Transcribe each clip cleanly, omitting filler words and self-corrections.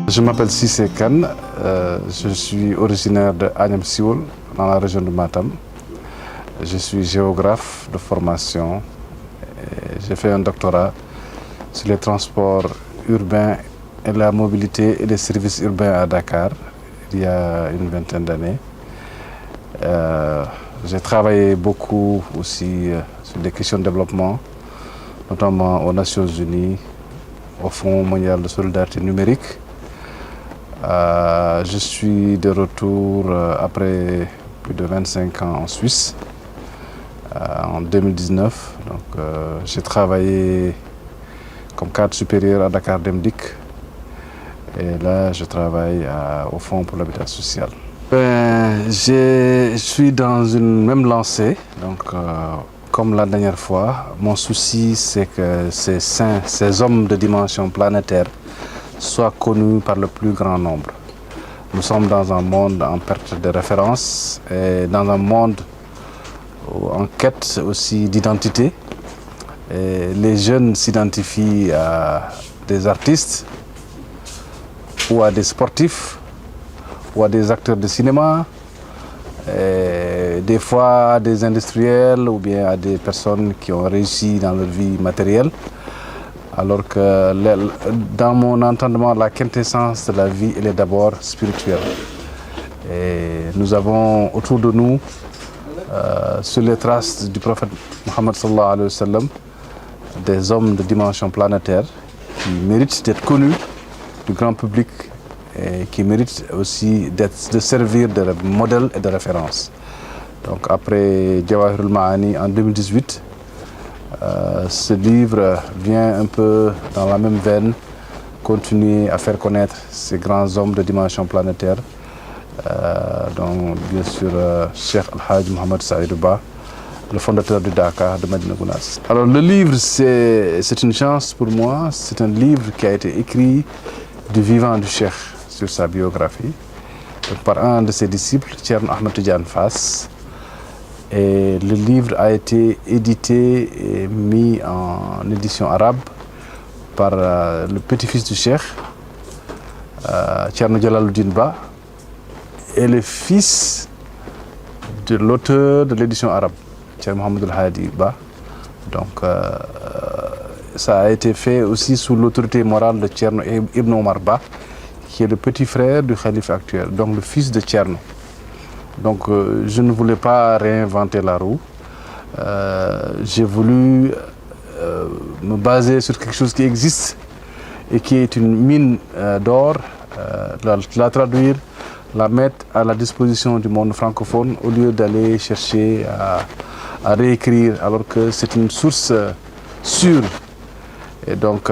Je m'appelle Cissé Kane, je suis originaire de Agnam Sioul, dans la région de Matam. Je suis géographe de formation. J'ai fait un doctorat sur les transports urbains et la mobilité et les services urbains à Dakar, il y a une vingtaine d'années. J'ai travaillé beaucoup aussi sur des questions de développement, notamment aux Nations Unies, au Fonds mondial de solidarité numérique. Je suis de retour après plus de 25 ans en Suisse, en 2019. Donc, j'ai travaillé comme cadre supérieur à Dakar Dem Dikk et là je travaille au Fonds pour l'habitat social. Je suis dans une même lancée, donc comme la dernière fois, mon souci c'est que ces hommes de dimension planétaire soient connus par le plus grand nombre. Nous sommes dans un monde en perte de référence et dans un monde en quête aussi d'identité. Les jeunes s'identifient à des artistes ou à des sportifs ou à des acteurs de cinéma, et des fois à des industriels ou bien à des personnes qui ont réussi dans leur vie matérielle. Alors que dans mon entendement, la quintessence de la vie, elle est d'abord spirituelle. Et nous avons autour de nous, sur les traces du prophète Mohammed sallallahu alayhi wa sallam, des hommes de dimension planétaire qui méritent d'être connus du grand public et qui méritent aussi de servir de modèle et de référence. Donc après Jawahirul Ma'ani en 2018, ce livre vient un peu dans la même veine, continuer à faire connaître ces grands hommes de dimension planétaire, donc bien sûr Cheikh Al-Hajj Mohamed Saïd Ba, le fondateur du Dakar de Medina Gounass. Alors le livre, c'est une chance pour moi, c'est un livre qui a été écrit du vivant du Cheikh sur sa biographie, donc par un de ses disciples, Thierno Ahmed Tidiane Fass. Et le livre a été édité et mis en édition arabe par le petit-fils du Cheikh, Thierno Jalaluddin Ba, et le fils de l'auteur de l'édition arabe, Thierno Mohamed El Hadi Ba. Donc ça a été fait aussi sous l'autorité morale de Thierno Ibn Omar Ba, qui est le petit frère du khalife actuel, donc le fils de Thierno. Donc je ne voulais pas réinventer la roue. J'ai voulu me baser sur quelque chose qui existe et qui est une mine d'or, la traduire, la mettre à la disposition du monde francophone au lieu d'aller chercher à réécrire, alors que c'est une source sûre. Et donc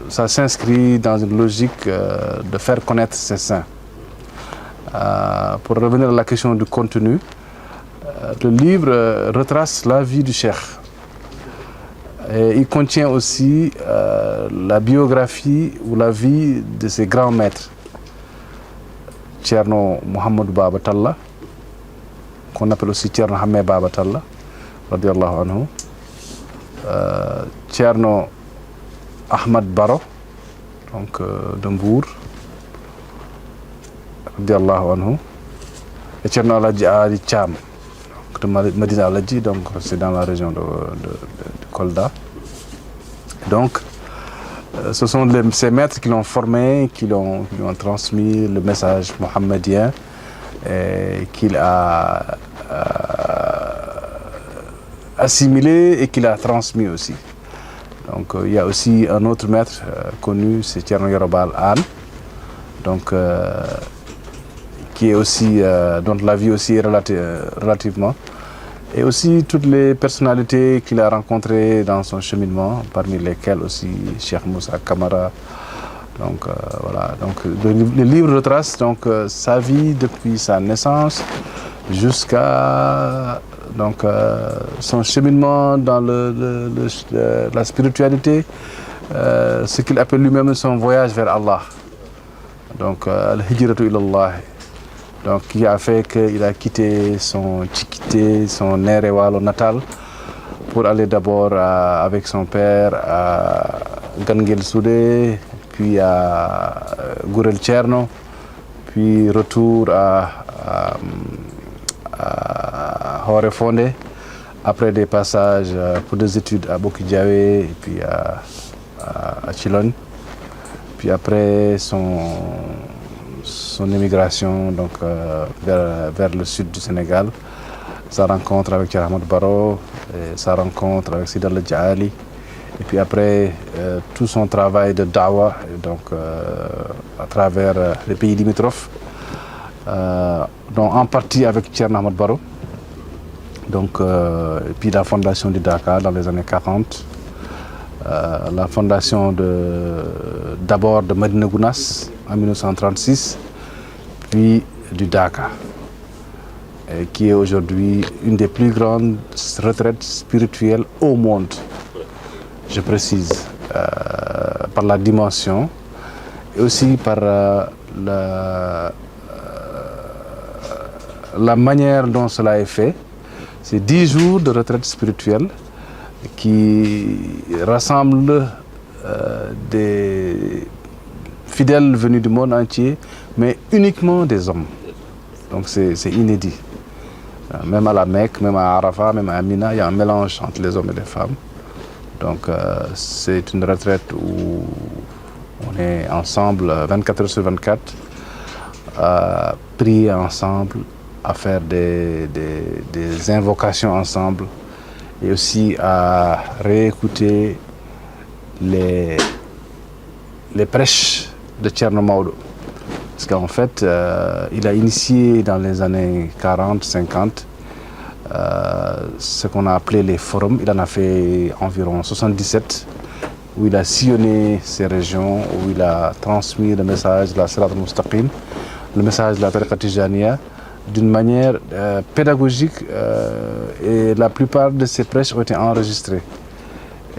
ça s'inscrit dans une logique de faire connaître ces saints. Pour revenir à la question du contenu, le livre retrace la vie du Cheikh. Et il contient aussi la biographie ou la vie de ses grands maîtres. Thierno Mohamed Baba Talla, qu'on appelle aussi Thierno Hamé Baba Talla, radiallahu anhu. Thierno Ahmad Baro, donc de Mbour, radiallahu anhu. Et Thierno Aladji Ali Thiam, de Medina Aladji, donc c'est dans la région de Kolda. Donc ce sont ces maîtres qui l'ont formé, qui lui ont transmis le message mohammedien et qu'il a assimilé et qu'il a transmis aussi. Donc il y a aussi un autre maître connu, c'est Thierno Yorobal Anne, donc qui est aussi, dont la vie aussi est relativement, et aussi toutes les personnalités qu'il a rencontrées dans son cheminement, parmi lesquelles aussi Cheikh Moussa Kamara. Donc voilà, donc le livre retrace donc sa vie depuis sa naissance jusqu'à donc son cheminement dans la spiritualité, ce qu'il appelle lui-même son voyage vers Allah. Donc al-hijratu ilallah. Donc qui a fait qu'il a quitté son Néré-Walo natal pour aller d'abord avec son père à Ganguel Soudé, puis à Gourel Tcherno, puis retour à Horefonde, après des passages pour des études à Bokidiawe et puis à Chilon. Puis après son émigration donc, vers le sud du Sénégal, sa rencontre avec Ahmed Baro, sa rencontre avec Sidal Djali, et puis après tout son travail de dawa donc, à travers les pays limitrophes, donc en partie avec Thierno Ahmed Baro, donc, et puis la fondation du Dakar dans les années 40. La fondation d'abord de Medina Gounass en 1936, puis du Dakar, qui est aujourd'hui une des plus grandes retraites spirituelles au monde, je précise, par la dimension et aussi par la manière dont cela est fait. C'est 10 jours de retraite spirituelle qui rassemble des fidèles venus du monde entier, mais uniquement des hommes. Donc c'est inédit. Même à la Mecque, même à Arafat, même à Mina, il y a un mélange entre les hommes et les femmes. Donc c'est une retraite où on est ensemble 24 heures sur 24, à prier ensemble, à faire des invocations ensemble, et aussi à réécouter les prêches de Thierno Maodo. Parce qu'en fait, il a initié dans les années 40-50 ce qu'on a appelé les forums. Il en a fait environ 77, où il a sillonné ces régions, où il a transmis le message de la Sirat al-Mustaqim, le message de la Tariqa Tijaniya, d'une manière pédagogique, et la plupart de ces prêches ont été enregistrés.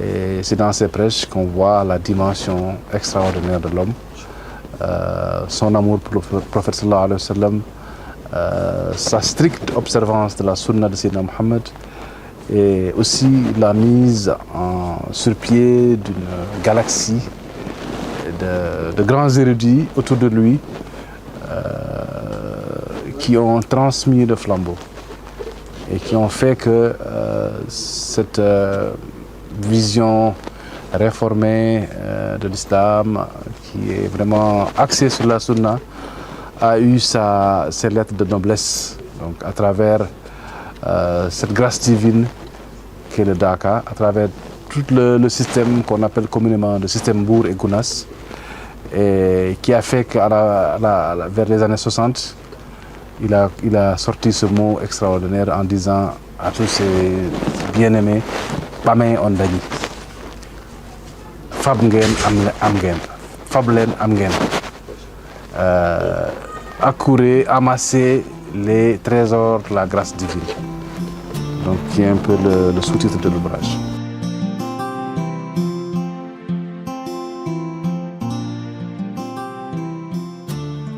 Et c'est dans ces prêches qu'on voit la dimension extraordinaire de l'homme, son amour pour le prophète sallallahu alayhi wa sallam, sa stricte observance de la sunna de Sayyidina Mohammed, et aussi la mise sur pied d'une galaxie de grands érudits autour de lui, qui ont transmis le flambeau et qui ont fait que cette vision réformée de l'islam, qui est vraiment axée sur la sunna, a eu ses lettres de noblesse, donc à travers cette grâce divine qu'est le Dakar, à travers tout le système qu'on appelle communément le système Bour et Gounass, et qui a fait qu'à vers les années 60, il a sorti ce mot extraordinaire en disant à tous ses bien-aimés, Pamé Ondani, Fabngen Amgen, Fablen Amgen. Accourez, amassez les trésors de la grâce divine. Donc, qui est un peu le sous-titre de l'ouvrage.